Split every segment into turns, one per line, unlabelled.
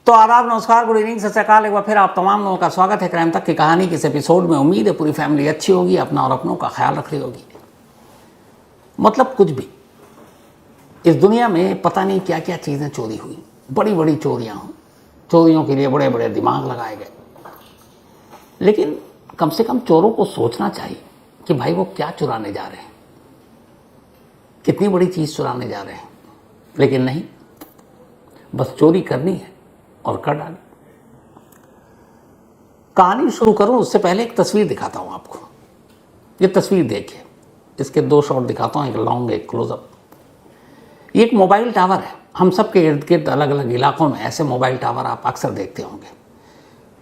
तो आदाब, नमस्कार, गुड इवनिंग, सत श्री अकाल। एक बार फिर आप तमाम लोगों का स्वागत है क्राइम तक की कहानी के इस एपिसोड में। उम्मीद है पूरी फैमिली अच्छी होगी, अपना और अपनों का ख्याल रख रही होगी। मतलब कुछ भी इस दुनिया में पता नहीं क्या क्या चीज़ें चोरी हुई, बड़ी बड़ी चोरियां हुई, चोरियों के लिए बड़े बड़े दिमाग लगाए गए। लेकिन कम से कम चोरों को सोचना चाहिए कि भाई वो क्या चुराने जा रहे हैं, कितनी बड़ी चीज़ चुराने जा रहे हैं। लेकिन नहीं, बस चोरी करनी है और कर डाली। कहानी शुरू करूं उससे पहले एक तस्वीर दिखाता हूं आपको। ये तस्वीर देखिए, इसके दो शॉट दिखाता हूं, एक लॉन्ग एक क्लोजअप। ये एक मोबाइल टावर है। हम सब के इर्द गिर्द अलग अलग इलाकों में ऐसे मोबाइल टावर आप अक्सर देखते होंगे।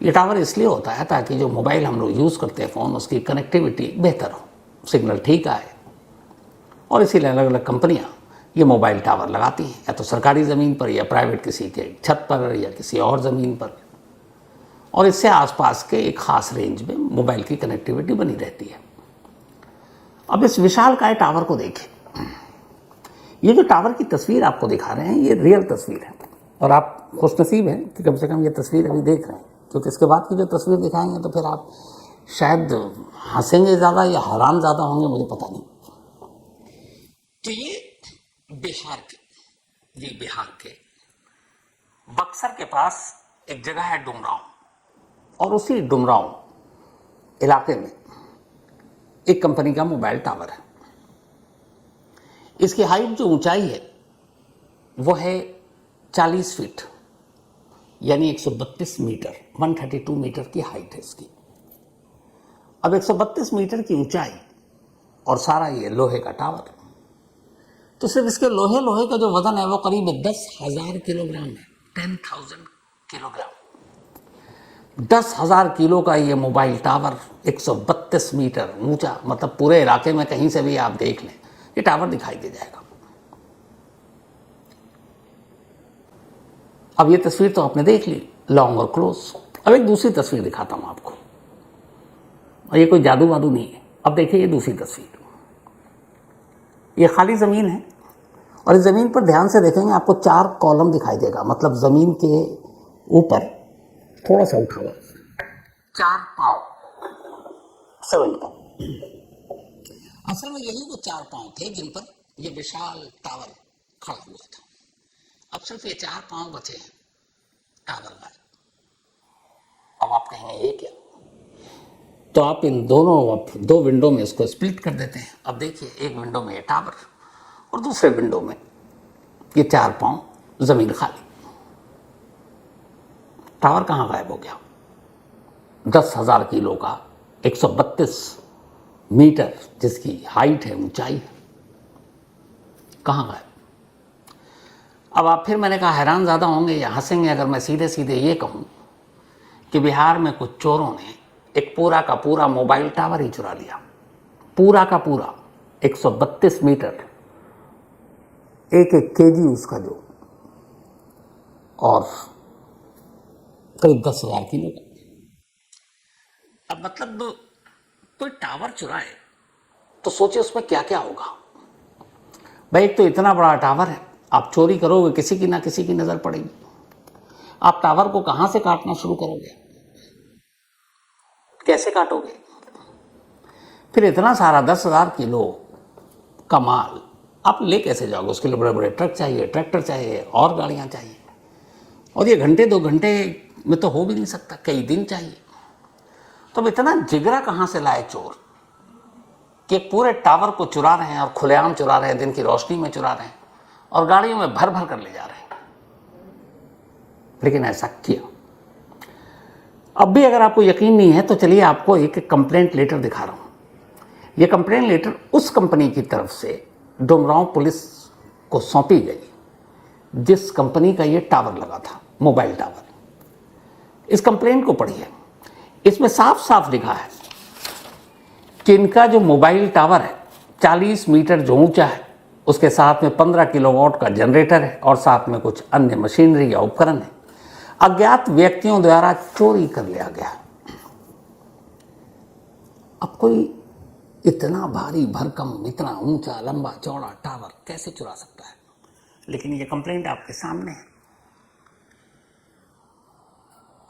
ये टावर इसलिए होता है ताकि जो मोबाइल हम लोग यूज़ करते हैं फ़ोन, उसकी कनेक्टिविटी बेहतर हो, सिग्नल ठीक आए। और इसीलिए अलग अलग कंपनियां ये मोबाइल टावर लगाती हैं, या तो सरकारी ज़मीन पर या प्राइवेट किसी के छत पर या किसी और ज़मीन पर। और इससे आसपास के एक ख़ास रेंज में मोबाइल की कनेक्टिविटी बनी रहती है। अब इस विशालकाय टावर को देखिए। ये जो टावर की तस्वीर आपको दिखा रहे हैं, ये रियल तस्वीर है। और आप खुशनसीब हैं कि कम से कम ये तस्वीर अभी देख रहे हैं, क्योंकि इसके बाद की जो तस्वीर दिखाएंगे तो फिर आप शायद हंसेंगे ज़्यादा या हैरान ज़्यादा होंगे, मुझे पता नहीं। तो ये बिहार के बक्सर के पास एक जगह है डुमरांव, और उसी डुमरांव इलाके में एक कंपनी का मोबाइल टावर है। इसकी हाइट, जो ऊंचाई है, वो है 40 फीट, यानी 132 मीटर, 132 मीटर की हाइट है इसकी। अब 132 मीटर की ऊंचाई और सारा ये लोहे का टावर, तो सिर्फ इसके लोहे का जो वजन है वो करीब 10,000 किलोग्राम है। 10,000 किलोग्राम, 10,000 किलो का ये मोबाइल टावर 132 मीटर ऊंचा। मतलब पूरे इलाके में कहीं से भी आप देख लें, ये टावर दिखाई दे जाएगा। अब ये तस्वीर तो आपने देख ली, लॉन्ग और क्लोज। अब एक दूसरी तस्वीर दिखाता हूं आपको, और ये कोई जादू वादू नहीं है। अब देखिए ये दूसरी तस्वीर, ये खाली ज़मीन है, और इस ज़मीन पर ध्यान से देखेंगे आपको 4 कॉलम दिखाई देगा। मतलब ज़मीन के ऊपर थोड़ा सा उठा हुआ 4 पाँव, 7 पाँव। असल में यही वो 4 पाँव थे जिन पर ये विशाल टावर खड़ा हुआ था। अब सिर्फ ये 4 पाँव बचे हैं, टावर गायब। अब आप कहेंगे ये क्या? तो आप इन दोनों 2 विंडो में इसको स्प्लिट कर देते हैं। अब देखिए, एक विंडो में ये टावर और दूसरे विंडो में ये 4 पाँव जमीन खाली। टावर कहाँ गायब हो गया? 10,000 किलो का 132 मीटर जिसकी हाइट है, ऊंचाई है, कहाँ गायब? अब आप फिर, मैंने कहा, हैरान ज़्यादा होंगे या हंसेंगे अगर मैं सीधे सीधे ये कहूँ कि बिहार में कुछ चोरों ने एक पूरा का पूरा मोबाइल टावर ही चुरा लिया। पूरा का पूरा 132 मीटर, एक केजी उसका जो, और करीब 10,000 किलो का। अब मतलब कोई टावर चुराए तो सोचिए उसमें क्या क्या होगा। भाई, एक तो इतना बड़ा टावर है, आप चोरी करोगे, किसी की ना किसी की नजर पड़ेगी। आप टावर को कहां से काटना शुरू करोगे, कैसे काटोगे? फिर इतना सारा 10,000 किलो का माल आप ले कैसे जाओगे? उसके लिए बड़े बड़े ट्रक चाहिए, ट्रैक्टर चाहिए, और गाड़ियां चाहिए। और ये घंटे 2 घंटे में तो हो भी नहीं सकता, कई दिन चाहिए। तो अब इतना जिगरा कहां से लाए चोर कि पूरे टावर को चुरा रहे हैं, और खुलेआम चुरा रहे हैं, दिन की रोशनी में चुरा रहे हैं, और गाड़ियों में भर भर कर ले जा रहे हैं। लेकिन ऐसा किया। अब भी अगर आपको यकीन नहीं है तो चलिए आपको एक कंप्लेंट लेटर दिखा रहा हूं। यह कंप्लेंट लेटर उस कंपनी की तरफ से डुमरांव पुलिस को सौंपी गई जिस कंपनी का ये टावर लगा था, मोबाइल टावर। इस कंप्लेंट को पढ़िए, इसमें साफ साफ लिखा है कि इनका जो मोबाइल टावर है 40 मीटर जो ऊंचा है, उसके साथ में 15 किलोवाट का जनरेटर है, और साथ में कुछ अन्य मशीनरी या उपकरण है, अज्ञात व्यक्तियों द्वारा चोरी कर लिया गया। अब कोई इतना भारी भरकम, इतना ऊंचा, लंबा चौड़ा टावर कैसे चुरा सकता है? लेकिन ये कंप्लेंट आपके सामने है।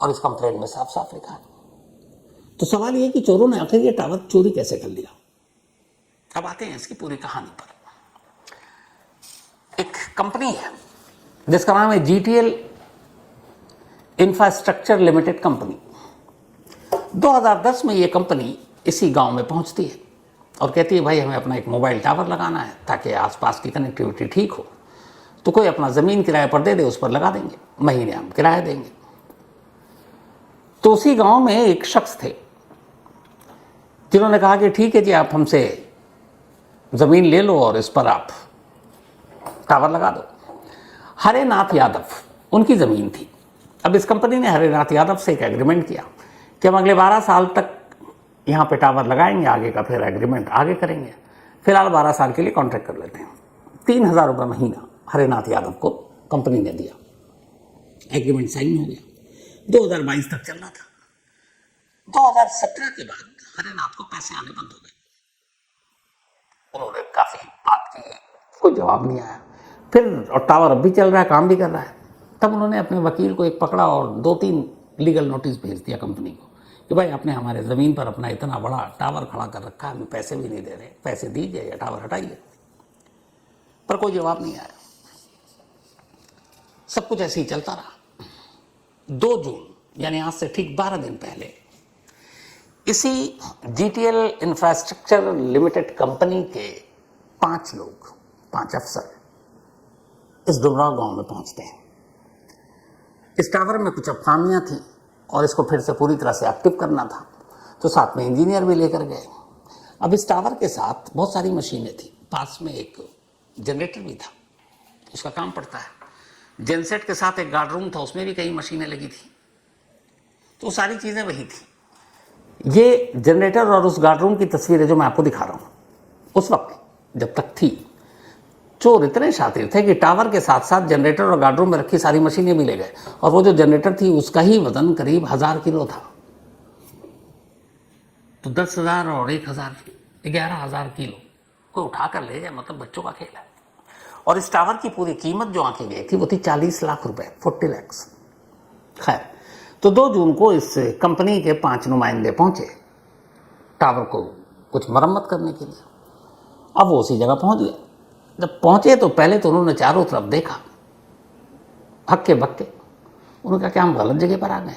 और इस कंप्लेंट में साफ साफ लिखा है। तो सवाल ये कि चोरों ने आखिर ये टावर चोरी कैसे कर लिया। अब आते हैं इसकी पूरी कहानी पर। एक कंपनी है जिसका नाम है GTL इंफ्रास्ट्रक्चर लिमिटेड कंपनी। 2010 में ये कंपनी इसी गांव में पहुंचती है और कहती है भाई हमें अपना एक मोबाइल टावर लगाना है ताकि आसपास की कनेक्टिविटी ठीक हो, तो कोई अपना ज़मीन किराए पर दे दे, उस पर लगा देंगे, महीने हम किराया देंगे। तो उसी गांव में एक शख्स थे जिन्होंने कहा कि ठीक है जी, आप हमसे ज़मीन ले लो और इस पर आप टावर लगा दो। हरेनाथ यादव उनकी ज़मीन थी। अब इस कंपनी ने हरेनाथ यादव से एक एग्रीमेंट किया कि हम अगले 12 साल तक यहाँ पे टावर लगाएंगे, आगे का फिर एग्रीमेंट आगे करेंगे। फिलहाल 12 साल के लिए कॉन्ट्रैक्ट कर लेते हैं। 3,000 रुपये महीना हरेनाथ यादव को कंपनी ने दिया। एग्रीमेंट साइन हो गया। 2022 तक चलना था। 2017 के बाद हरेनाथ को पैसे आने बंद हो गए। उन्होंने काफ़ी बात की, कोई जवाब नहीं आया। फिर और टावर अब भी चल रहा है, काम भी कर रहा है। तब उन्होंने अपने वकील को एक पकड़ा और 2-3 लीगल नोटिस भेज दिया कंपनी को कि भाई आपने हमारे ज़मीन पर अपना इतना बड़ा टावर खड़ा कर रखा है, हमें पैसे भी नहीं दे रहे, पैसे दीजिए या टावर हटाइए। पर कोई जवाब नहीं आया। सब कुछ ऐसे ही चलता रहा। 2 जून यानी आज से ठीक 12 दिन पहले इसी GTL इंफ्रास्ट्रक्चर लिमिटेड कंपनी के 5 लोग, 5 अफसर इस डुमराव गांव में पहुंचते हैं। इस टावर में कुछ अफवामियाँ थी और इसको फिर से पूरी तरह से एक्टिव करना था, तो साथ में इंजीनियर भी लेकर गए। अब इस टावर के साथ बहुत सारी मशीनें थी। पास में एक जनरेटर भी था, उसका काम पड़ता है। जेनसेट के साथ एक गार्ड रूम था, उसमें भी कई मशीनें लगी थी। तो सारी चीज़ें वही थी। ये जनरेटर और उस गार्ड रूम की तस्वीरें जो मैं आपको दिखा रहा हूँ, उस वक्त जब तक थी, चोर इतने शातिर थे कि टावर के साथ साथ जनरेटर और गार्ड रूम में रखी सारी मशीनें भी ले गए। और वो जो जनरेटर थी उसका ही वजन करीब 1000 किलो था। तो 10,000 और 1,000, 11,000 किलो कोई उठा कर ले जाए, मतलब बच्चों का खेल है। और इस टावर की पूरी कीमत जो आंकी गई थी वो थी 40 लाख रुपए, 40 लाख। खैर, तो 2 जून को इस कंपनी के 5 नुमाइंदे पहुंचे टावर को कुछ मरम्मत करने के लिए। अब वो उसी जगह पहुंच गए। जब पहुंचे तो पहले तो उन्होंने चारों तरफ देखा, हक्के बक्के। उन्होंने कहा कि हम गलत जगह पर आ गए,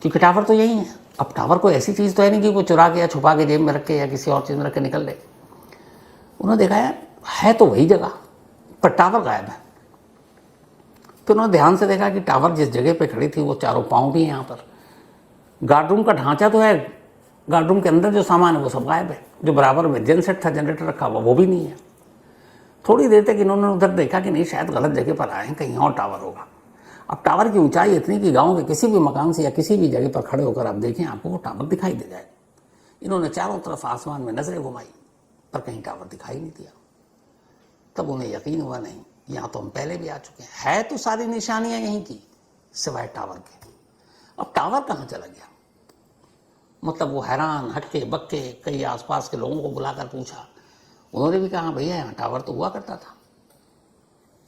क्योंकि टावर तो यही है। अब टावर को ऐसी चीज़ तो है नहीं कि वो चुरा के या छुपा के जेब में रख के या किसी और चीज़ में रख के निकल ले। उन्होंने देखा है तो वही जगह, पर टावर गायब है। तो उन्होंने ध्यान से देखा कि टावर जिस जगह पे खड़ी थी वो चारों पाँव भी हैं यहाँ पर। गार्ड रूम का ढांचा तो है, गार्ड रूम के अंदर जो सामान है वो सब गायब है। जो बराबर में जेनसेट था, जनरेटर रखा हुआ, वो भी नहीं है। थोड़ी देर तक इन्होंने उधर देखा कि नहीं, शायद गलत जगह पर आए हैं, कहीं और टावर होगा। अब टावर की ऊंचाई इतनी कि गांव के किसी भी मकान से या किसी भी जगह पर खड़े होकर आप देखें, आपको वो टावर दिखाई दे जाए। इन्होंने चारों तरफ आसमान में नजरें घुमाई, पर कहीं टावर दिखाई नहीं दिया। तब उन्हें यकीन हुआ, नहीं, यहाँ तो हम पहले भी आ चुके हैं। है तो सारी निशानियां यहीं की, सिवाय टावर के। अब टावर कहाँ चला गया? मतलब वो हैरान, हक्के बक्के, कई आसपास के लोगों को बुलाकर पूछा। उन्होंने भी कहा भैया यहाँ टावर तो हुआ करता था,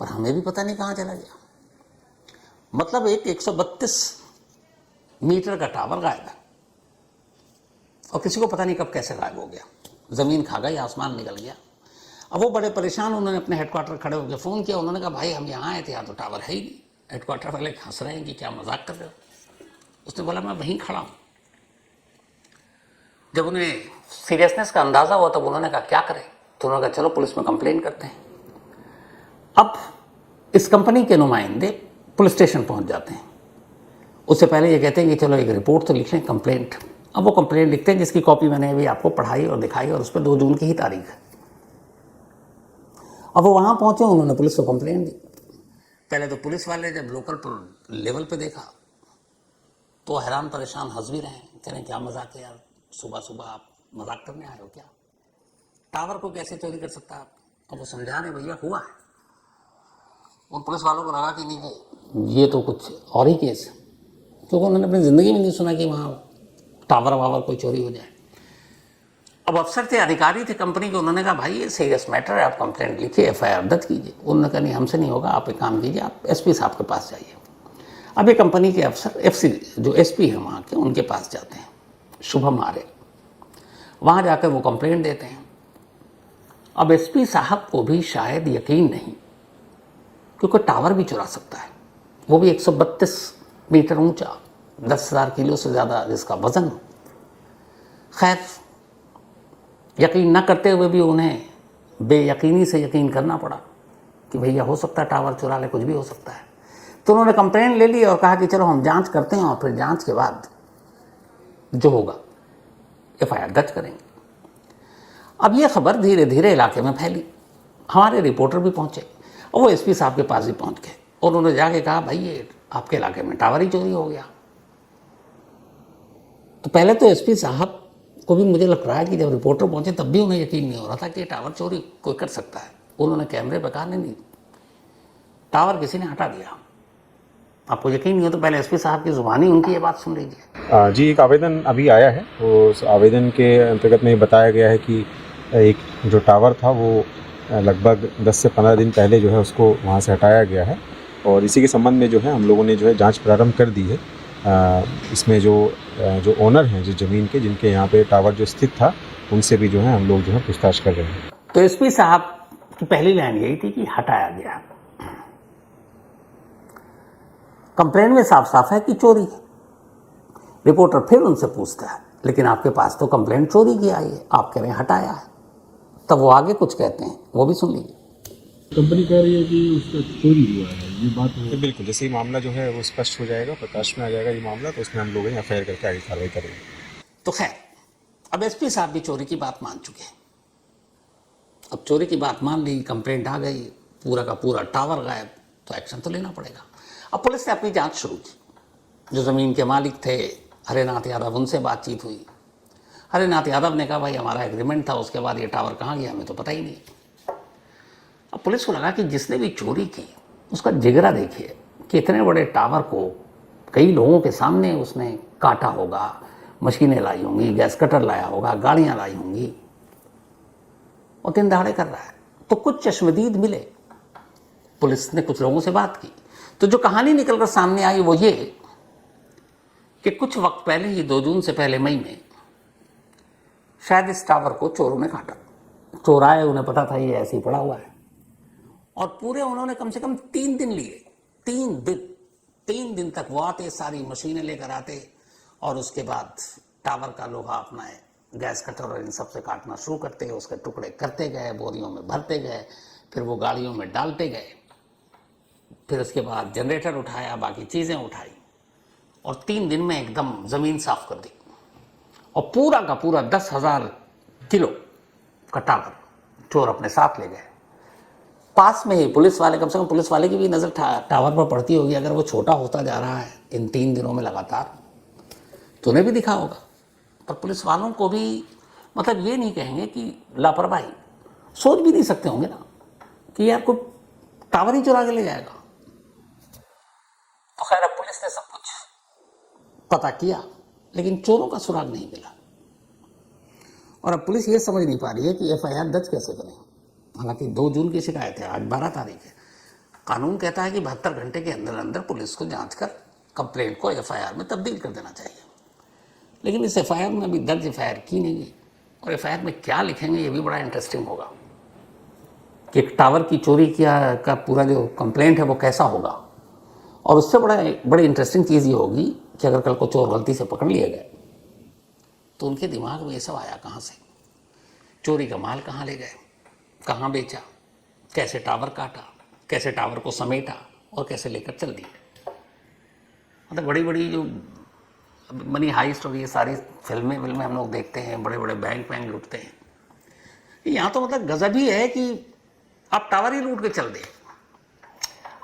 पर हमें भी पता नहीं कहाँ चला गया। मतलब एक 132 मीटर का टावर गायब है और किसी को पता नहीं कब कैसे गायब हो गया। ज़मीन खा गई, आसमान निकल गया। अब वो बड़े परेशान, उन्होंने अपने हेडक्वार्टर खड़े होकर फ़ोन किया। उन्होंने कहा भाई हम यहाँ आए थे, यहाँ तो टावर है ही नहीं। हेडक्वार्टर वाले हंस रहे हैं कि क्या मजाक कर रहे हो। उसने बोला मैं वहीं खड़ा हूँ। जब उन्हें सीरियसनेस का अंदाज़ा हुआ तब उन्होंने कहा क्या करें, तो उन्होंने कहा चलो पुलिस में कंप्लेन करते हैं। अब इस कंपनी के नुमाइंदे पुलिस स्टेशन पहुंच जाते हैं। उससे पहले ये कहते हैं कि चलो एक रिपोर्ट तो लिख लें, कंप्लेंट। अब वो कंप्लेंट लिखते हैं जिसकी कॉपी मैंने अभी आपको पढ़ाई और दिखाई, और उस पर 2 जून की ही तारीख है। अब वो वहाँ पहुँचे, उन्होंने पुलिस को कंप्लेंट दी। पहले तो पुलिस वाले जब लोकल लेवल पे देखा तो हैरान परेशान हंस भी रहे हैं, कह रहे हैं क्या मजाक है यार, सुबह सुबह आप मजाक करने आए हो क्या? टावर को कैसे चोरी कर सकता है आप? अब वो समझा रहे भैया हुआ है। उन पुलिस वालों को लगा कि नहीं ये तो कुछ और ही केस है, क्योंकि उन्होंने अपनी ज़िंदगी में नहीं सुना कि वहाँ टावर वावर कोई चोरी हो जाए। अब अफसर थे, अधिकारी थे कंपनी के, उन्होंने कहा भाई ये सीरियस मैटर है, आप कंप्लेंट लिखिए, FIR दर्ज कीजिए। उन्होंने कहा नहीं हमसे नहीं होगा, आप एक काम कीजिए, आप SP साहब के पास जाइए। अब ये कंपनी के अफसर एफसी जो एसपी है वहाँ के, उनके पास जाते हैं, शुभम आर्य। वहाँ जाकर वो कंप्लेंट देते हैं। अब एसपी साहब को भी शायद यकीन नहीं, क्योंकि टावर भी चुरा सकता है, वो भी 132 मीटर ऊंचा, 10,000 किलो से ज़्यादा जिसका वजन। खैर, यकीन न करते हुए भी उन्हें बेयकीनी से यकीन करना पड़ा कि भैया हो सकता है टावर चुरा ले, कुछ भी हो सकता है। तो उन्होंने कंप्लेंट ले ली और कहा कि चलो हम जांच करते हैं और फिर जांच के बाद जो होगा एफआईआर दर्ज करेंगे। अब ये खबर धीरे धीरे इलाके में फैली, हमारे रिपोर्टर भी पहुंचे और वो एसपी साहब के पास भी पहुंच गए और उन्होंने जाके कहा भाई ये आपके इलाके में टावर ही चोरी हो गया। तो पहले तो एसपी साहब को भी मुझे लग रहा है कि जब रिपोर्टर पहुंचे तब भी उन्हें यकीन नहीं हो रहा था कि टावर चोरी कोई कर सकता है। उन्होंने कैमरे पर कहा नहीं, टावर किसी ने हटा दिया। आपको यकीन नहीं हो तो पहले एसपी साहब की जुबानी उनकी ये बात सुन लीजिए।
जी, एक आवेदन अभी आया है, उस आवेदन के अंतर्गत में बताया गया है कि एक जो टावर था वो लगभग 10 से 15 दिन पहले जो है उसको वहाँ से हटाया गया है और इसी के संबंध में जो है हम लोगों ने जो है जांच प्रारंभ कर दी है। इसमें जो ओनर हैं जिस ज़मीन के, जिनके यहाँ पे टावर जो स्थित था, उनसे भी जो है हम लोग जो है पूछताछ कर रहे हैं।
तो एसपी साहब की पहली लाइन यही थी कि हटाया गया। कंप्लेंट में साफ साफ है कि चोरी है। रिपोर्टर फिर उनसे पूछता है लेकिन आपके पास तो कंप्लेंट चोरी की आई है, आप कह रहे हैं हटाया है। तब वो आगे कुछ कहते हैं, वो भी सुन लीजिए।
कंपनी कह रही है कि उसका चोरी हुआ है, ये बात है।
तो बिल्कुल, जैसे ही मामला जो है वो स्पष्ट हो जाएगा, प्रकाश में आ जाएगा ये मामला, तो उसमें हम लोग एफआईआर करके आगे कार्रवाई करेंगे।
तो खैर, अब एसपी साहब भी चोरी की बात मान चुके हैं। अब चोरी की बात मान ली, कंप्लेंट आ गई, पूरा का पूरा टावर गायब, तो एक्शन तो लेना पड़ेगा। अब पुलिस ने अपनी जांच शुरू की। जो ज़मीन के मालिक थे हरेनाथ यादव, उनसे बातचीत हुई। हरेनाथ यादव ने कहा भाई हमारा एग्रीमेंट था, उसके बाद ये टावर कहाँ गया हमें तो पता ही नहीं। अब पुलिस को लगा कि जिसने भी चोरी की उसका जिगरा देखिए कि इतने बड़े टावर को कई लोगों के सामने उसने काटा होगा, मशीनें लाई होंगी, गैस कटर लाया होगा, गाड़ियां लाई होंगी, और दिन दहाड़े कर रहा है। तो कुछ चश्मदीद मिले, पुलिस ने कुछ लोगों से बात की, तो जो कहानी निकलकर सामने आई वो ये कि कुछ वक्त पहले ही 2 जून से पहले मई में शायद इस टावर को चोरों ने काटा। चोर आए, उन्हें पता था ये ऐसे ही पड़ा हुआ है, और पूरे उन्होंने कम से कम 3 दिन लिए। 3 दिन तक वो आते, सारी मशीनें लेकर आते और उसके बाद टावर का लोहा अपना गैस कटर और इन सबसे काटना शुरू करते, उसके टुकड़े करते गए, बोरियों में भरते गए, फिर वो गाड़ियों में डालते गए, फिर उसके बाद जनरेटर उठाया, बाकी चीज़ें उठाई और 3 दिन में एकदम ज़मीन साफ कर दी और पूरा का पूरा 10,000 किलो का टावर चोर अपने साथ ले गए। पास में ही पुलिस वाले, कम से कम पुलिस वाले की भी नज़र टावर पर पड़ती होगी, अगर वो छोटा होता जा रहा है इन 3 दिनों में लगातार, तो उन्हें भी दिखा होगा। पर पुलिस वालों को भी मतलब ये नहीं कहेंगे कि लापरवाही, सोच भी नहीं सकते होंगे ना कि यार कोई टावर ही चुरा के ले जाएगा। तो खैर, अब पुलिस ने सब कुछ पता किया लेकिन चोरों का सुराग नहीं मिला, और अब पुलिस ये समझ नहीं पा रही है कि एफआईआर दर्ज कैसे करें। हालांकि 2 जून की शिकायत है, आज 12 तारीख है। कानून कहता है कि 72 घंटे के अंदर अंदर पुलिस को जांच कर कंप्लेंट को एफआईआर में तब्दील कर देना चाहिए, लेकिन इस एफआईआर में अभी दर्ज एफआईआर की नहीं है। और एफआईआर में क्या लिखेंगे ये भी बड़ा इंटरेस्टिंग होगा कि एक टावर की चोरी का पूरा जो कंप्लेंट है वो कैसा होगा। और उससे बड़ी इंटरेस्टिंग चीज़ ये होगी कि अगर कल को चोर गलती से पकड़ लिए गए तो उनके दिमाग में ये सब आया कहाँ से, चोरी का माल कहाँ ले गए, कहाँ बेचा, कैसे टावर काटा, कैसे टावर को समेटा और कैसे लेकर चल दी। मतलब बड़ी बड़ी जो मनी हाइस्ट और ये सारी फिल्में हम लोग देखते हैं, बड़े बड़े बैंक लूटते हैं। यहाँ तो मतलब गजब ही है कि आप टावर ही लूट के चल दें।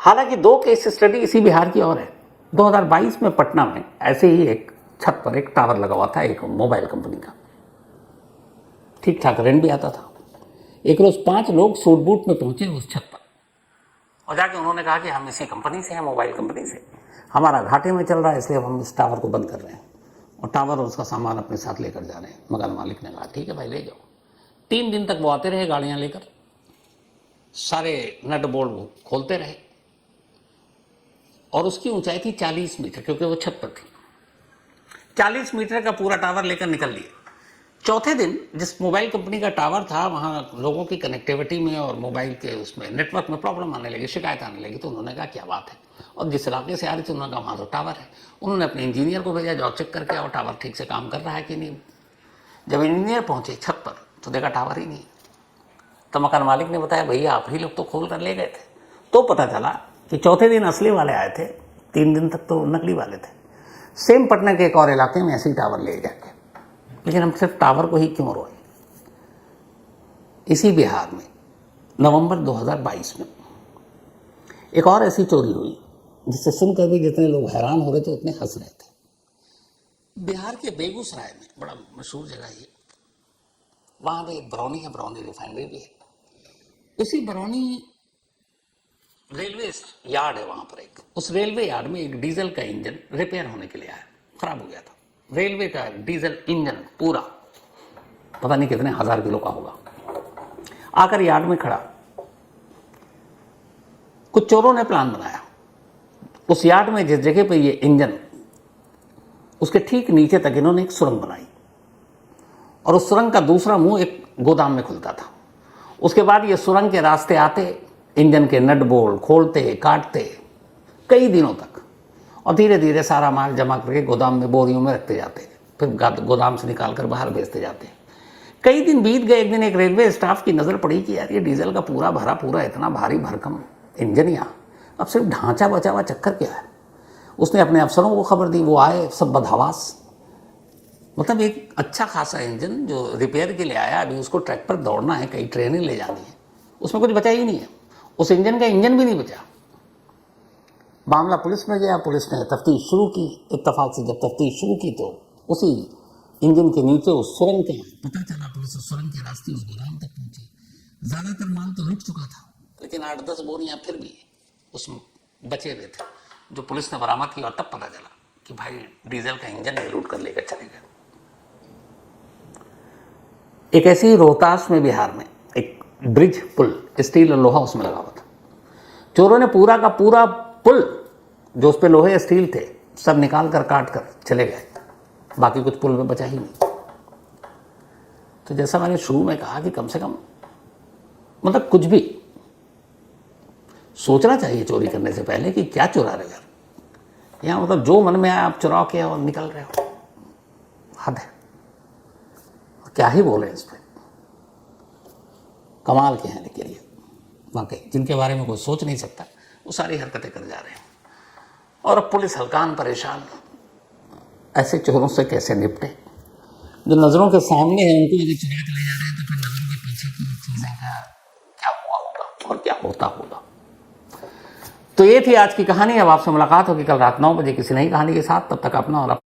हालांकि 2 केस स्टडी इसी बिहार की और है। 2022 में पटना में ऐसे ही एक छत पर एक टावर लगा हुआ था, एक मोबाइल कंपनी का, ठीक ठाक रेंट भी आता था। एक रोज 5 लोग सूट बूट में पहुंचे उस छत पर और जाके उन्होंने कहा कि हम इसी कंपनी से हैं, मोबाइल कंपनी से, हमारा घाटे में चल रहा है इसलिए हम इस टावर को बंद कर रहे हैं और टावर और उसका सामान अपने साथ लेकर जा रहे हैं। मकान मालिक ने कहा ठीक है भाई ले जाओ। 3 दिन तक वो आते रहे गाड़ियां लेकर, सारे नट बोल्ट खोलते रहे और उसकी ऊंचाई थी 40 मीटर, क्योंकि वो छत पर थी। 40 मीटर का पूरा टावर लेकर निकल लिए। चौथे दिन जिस मोबाइल कंपनी का टावर था, वहाँ लोगों की कनेक्टिविटी में और मोबाइल के उसमें नेटवर्क में प्रॉब्लम आने लगी, शिकायत आने लगी। तो उन्होंने कहा क्या बात है, और जिस इलाके से आ रही थी उन्होंने कहा वहाँ तो टावर है। उन्होंने अपने इंजीनियर को भेजा, जाओ चेक करके आओ टावर ठीक से काम कर रहा है कि नहीं। जब इंजीनियर पहुंचे छत पर तो देखा टावर ही नहीं। तो मकान मालिक ने बताया भैया आप ही लोग तो खोल कर ले गए थे। तो पता चला कि चौथे दिन असली वाले आए थे, 3 दिन तक तो नकली वाले थे। सेम पटना के एक और इलाके में ऐसे ही टावर ले जाके, लेकिन हम सिर्फ टावर को ही क्यों रोए। इसी बिहार में नवंबर 2022 में एक और ऐसी चोरी हुई जिससे सुनकर भी जितने लोग हैरान हो रहे थे उतने हंस रहे थे। बिहार के बेगूसराय में बड़ा मशहूर जगह है, वहां पे एक बरौनी है, बरौनी रिफाइनरी भी है। उसी बरौनी रेलवे यार्ड है, वहां पर एक, उस रेलवे यार्ड में एक डीजल का इंजन रिपेयर होने के लिए आया, खराब हो गया था। रेलवे का डीजल इंजन पूरा पता नहीं कितने 1000 किलो का होगा, आकर यार्ड में खड़ा। कुछ चोरों ने प्लान बनाया, उस यार्ड में जिस जगह पे ये इंजन, उसके ठीक नीचे तक इन्होंने एक सुरंग बनाई, और उस सुरंग का दूसरा मुंह एक गोदाम में खुलता था। उसके बाद ये सुरंग के रास्ते आते, इंजन के नट बोल्ट खोलते काटते कई दिनों तक, और धीरे धीरे सारा माल जमा करके गोदाम में बोरियों में रखते जाते, फिर गोदाम से निकाल कर बाहर भेजते जाते। कई दिन बीत गए। एक दिन एक रेलवे स्टाफ की नज़र पड़ी कि यार ये डीजल का पूरा भरा पूरा इतना भारी भरकम इंजन यहाँ, अब सिर्फ ढांचा बचा हुआ चक्कर क्या है। उसने अपने अफसरों को खबर दी, वो आए, सब बदहवास। मतलब एक अच्छा खासा इंजन जो रिपेयर के लिए आया, अभी उसको ट्रैक पर दौड़ना है, कई ट्रेनें ले जानी है, उसमें कुछ बचा ही नहीं है। उस इंजन का इंजन भी नहीं बचा। मामला पुलिस में गया, पुलिस ने तफ्तीश शुरू की। इत्तेफाक से जब तफ्तीश शुरू की तो उसी इंजन के नीचे उस सुरंग के पता चला, पुलिस उस सुरंग के रास्ते उस गोदाम तक पहुंची। ज़्यादातर माल तो लुट चुका था, लेकिन 8-10 बोरियां फिर भी उसमें बचे हुए थे, जो पुलिस ने बरामद की। और तब पता चला कि भाई डीजल का इंजन ही लूट कर लेकर चले गए। एक ऐसी ही रोहतास में बिहार में एक ब्रिज पुल, स्टील और लोहा उसमें लगा हुआ था। चोरों ने पूरा का पूरा पुल जो उस पे लोहे स्टील थे सब निकाल कर काट कर चले गए, बाकी कुछ पुल में बचा ही नहीं। तो जैसा मैंने शुरू में कहा कि कम से कम मतलब कुछ भी सोचना चाहिए चोरी करने से पहले कि क्या चुरा रहे हो। यहाँ मतलब जो मन में आया आप चुरा के और निकल रहे हो, हद है। क्या ही बोले इस पर, कमाल के हैं। लेकिन ये वाकई जिनके बारे में कोई सोच नहीं सकता वो सारी हरकतें कर जा रहे हैं। और अब पुलिस हल्कान परेशान, ऐसे चोरों से कैसे निपटे जो नज़रों के सामने है। उनको यदि चुरा के ले जा रहे हैं तो फिर नज़रों के पीछे की चीज़ें का क्या हुआ होगा और क्या होता होगा। तो ये थी आज की कहानी। अब आपसे मुलाकात होगी कल रात 9 बजे किसी नई कहानी के साथ। तब तक अपना और